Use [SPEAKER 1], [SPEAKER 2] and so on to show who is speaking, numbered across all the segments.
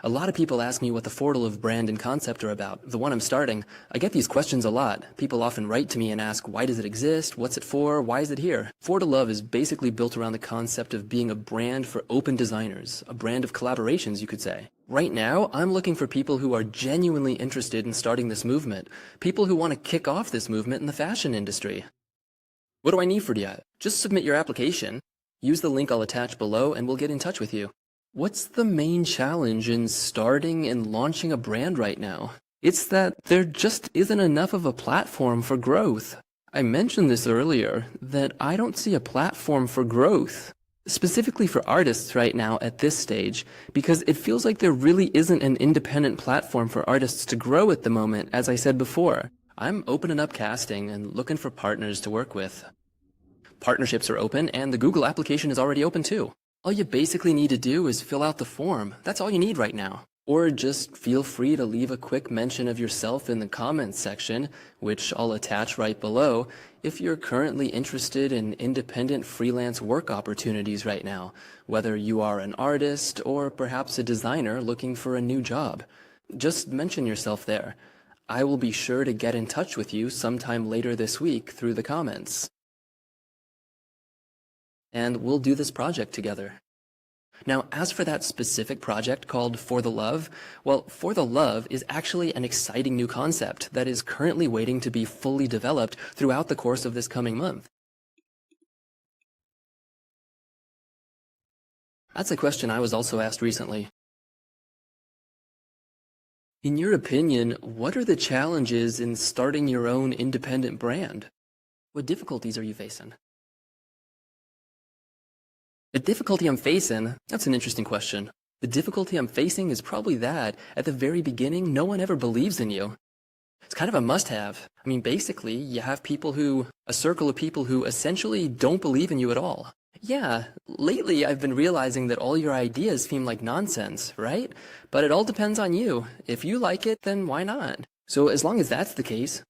[SPEAKER 1] A lot of people ask me what the For the Love brand and concept are about. The one I'm starting, I get these questions a lot. People often write to me and ask, why does it exist? What's it for? Why is it here? For the Love is basically built around the concept of being a brand for open designers, a brand of collaborations, you could say. Right now, I'm looking for people who are genuinely interested in starting this movement, people who want to kick off this movement in the fashion industry. What do I need for you? Just submit your application. Use the link I'll attach below and we'll get in touch with you. What's the main challenge in starting and launching a brand right now? It's that there just isn't enough of a platform for growth. I mentioned this earlier, that I don't see a platform for growth, specifically for artists right now at this stage, because it feels like there really isn't an independent platform for artists to grow at the moment, as I said before. I'm opening up casting and looking for partners to work with. Partnerships are open and the Google application is already open too. All you basically need to do is fill out the form. That's all you need right now. Or just feel free to leave a quick mention of yourself in the comments section, which I'll attach right below, if you're currently interested in independent freelance work opportunities right now, whether you are an artist or perhaps a designer looking for a new job. Just mention yourself there. I will be sure to get in touch with you sometime later this week through the comments. And we'll do this project together. Now, as for that specific project called For the Love, well, For the Love is actually an exciting new concept that is currently waiting to be fully developed throughout the course of this coming month. That's a question I was also asked recently. In your opinion, what are the challenges in starting your own independent brand? What difficulties are you facing? The difficulty I'm facing, that's an interesting question. The difficulty I'm facing is probably that, at the very beginning, no one ever believes in you. It's kind of a must-have. I mean, basically, you have a circle of people who essentially don't believe in you at all. Yeah, lately I've been realizing that all your ideas seem like nonsense, right? But it all depends on you. If you like it, then why not? So as long as that's the case,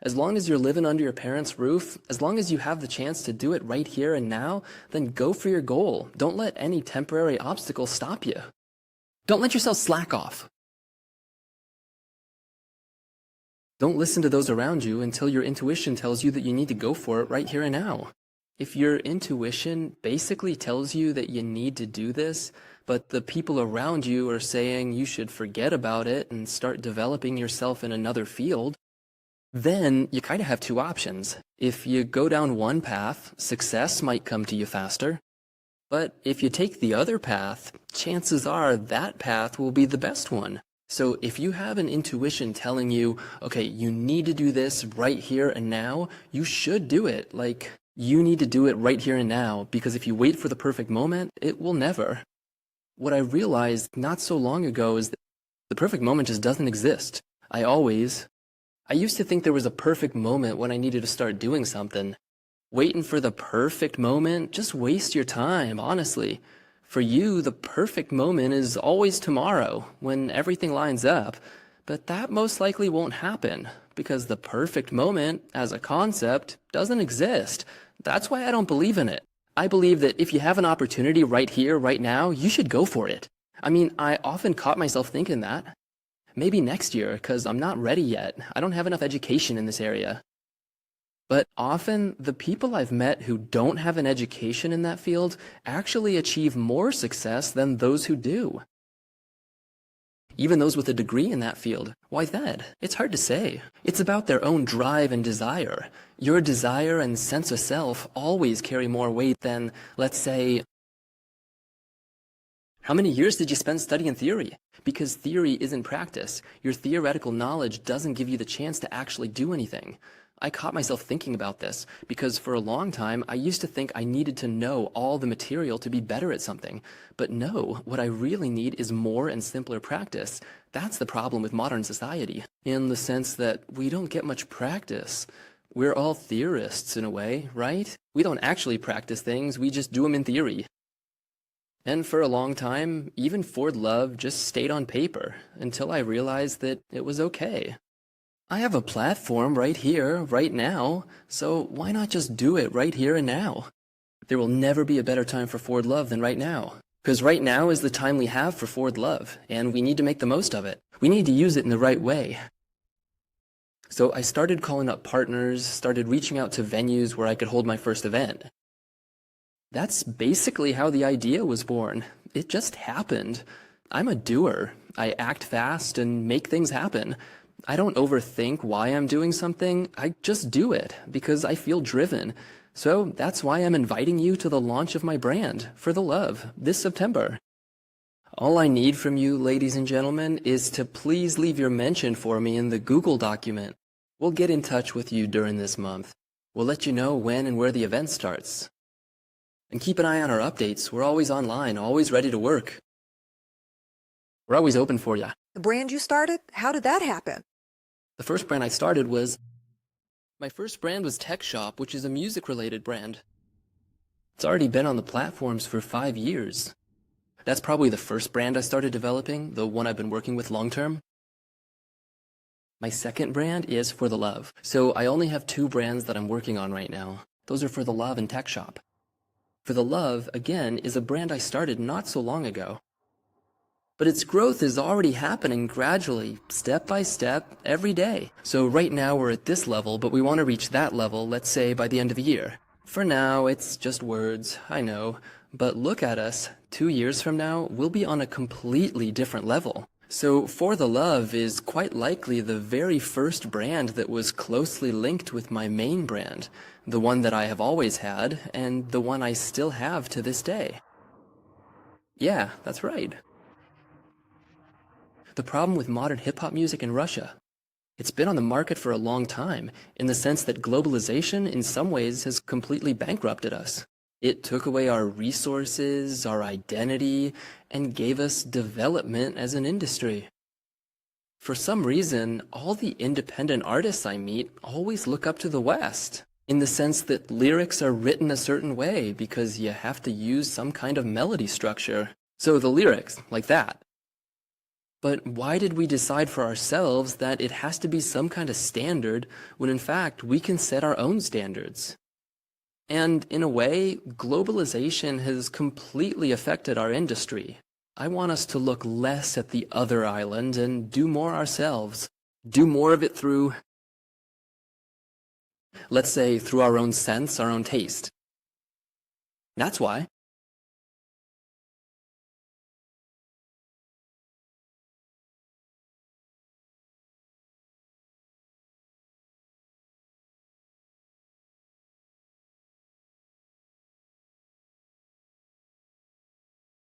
[SPEAKER 1] as long as you're living under your parents' roof, as long as you have the chance to do it right here and now, then go for your goal. Don't let any temporary obstacle stop you. Don't let yourself slack off. Don't listen to those around you until your intuition tells you that you need to go for it right here and now. If your intuition basically tells you that you need to do this, but the people around you are saying you should forget about it and start developing yourself in another field, then you kind of have two options. If you go down one path, success might come to you faster. But if you take the other path, chances are that path will be the best one. So if you have an intuition telling you, okay, you need to do this right here and now, you should do it. Like, you need to do it right here and now, because if you wait for the perfect moment, it will never. What I realized not so long ago is that the perfect moment just doesn't exist. I used to think there was a perfect moment when I needed to start doing something. Waiting for the perfect moment, just waste your time, honestly. For you, the perfect moment is always tomorrow, when everything lines up. But that most likely won't happen, because the perfect moment, as a concept, doesn't exist. That's why I don't believe in it. I believe that if you have an opportunity right here, right now, you should go for it. I mean, I often caught myself thinking that. Maybe next year, because I'm not ready yet. I don't have enough education in this area. But often, the people I've met who don't have an education in that field actually achieve more success than those who do. Even those with a degree in that field. Why that? It's hard to say. It's about their own drive and desire. Your desire and sense of self always carry more weight than, let's say, how many years did you spend studying theory? Because theory isn't practice. Your theoretical knowledge doesn't give you the chance to actually do anything. I caught myself thinking about this because for a long time I used to think I needed to know all the material to be better at something. But no, what I really need is more and simpler practice. That's the problem with modern society, in the sense that we don't get much practice. We're all theorists in a way, right? We don't actually practice things, we just do them in theory. And for a long time, even For the Love just stayed on paper, until I realized that it was okay. I have a platform right here, right now, so why not just do it right here and now? There will never be a better time for For the Love than right now. Because right now is the time we have for Ford Love, and we need to make the most of it. We need to use it in the right way. So I started calling up partners, started reaching out to venues where I could hold my first event. That's basically how the idea was born. It just happened. I'm a doer. I act fast and make things happen. I don't overthink why I'm doing something. I just do it because I feel driven. So that's why I'm inviting you to the launch of my brand, For the Love, this September. All I need from you, ladies and gentlemen, is to please leave your mention for me in the Google document. We'll get in touch with you during this month. We'll let you know when and where the event starts. And keep an eye on our updates. We're always online, always ready to work. We're always open for you.
[SPEAKER 2] The brand you started, how did that happen?
[SPEAKER 1] The first brand I started was... My first brand was Tech Shop, which is a music-related brand. It's already been on the platforms for 5 years. That's probably the first brand I started developing, the one I've been working with long-term. My second brand is For the Love. So I only have 2 brands that I'm working on right now. Those are For the Love and Tech Shop. For the Love, again, is a brand I started not so long ago. But its growth is already happening gradually, step by step, every day. So right now we're at this level, but we want to reach that level, let's say, by the end of the year. For now, it's just words, I know. But look at us. 2 years from now, we'll be on a completely different level. So For the Love is quite likely the very first brand that was closely linked with my main brand, the one that I have always had, and the one I still have to this day. Yeah, that's right. The problem with modern hip-hop music in Russia. It's been on the market for a long time, in the sense that globalization in some ways has completely bankrupted us. It took away our resources, our identity, and gave us development as an industry. For some reason, all the independent artists I meet always look up to the West, in the sense that lyrics are written a certain way because you have to use some kind of melody structure. So the lyrics, like that. But why did we decide for ourselves that it has to be some kind of standard when in fact we can set our own standards? And in a way, globalization has completely affected our industry. I want us to look less at the other island and do more ourselves. Do more of it through, let's say, through our own sense, our own taste. That's why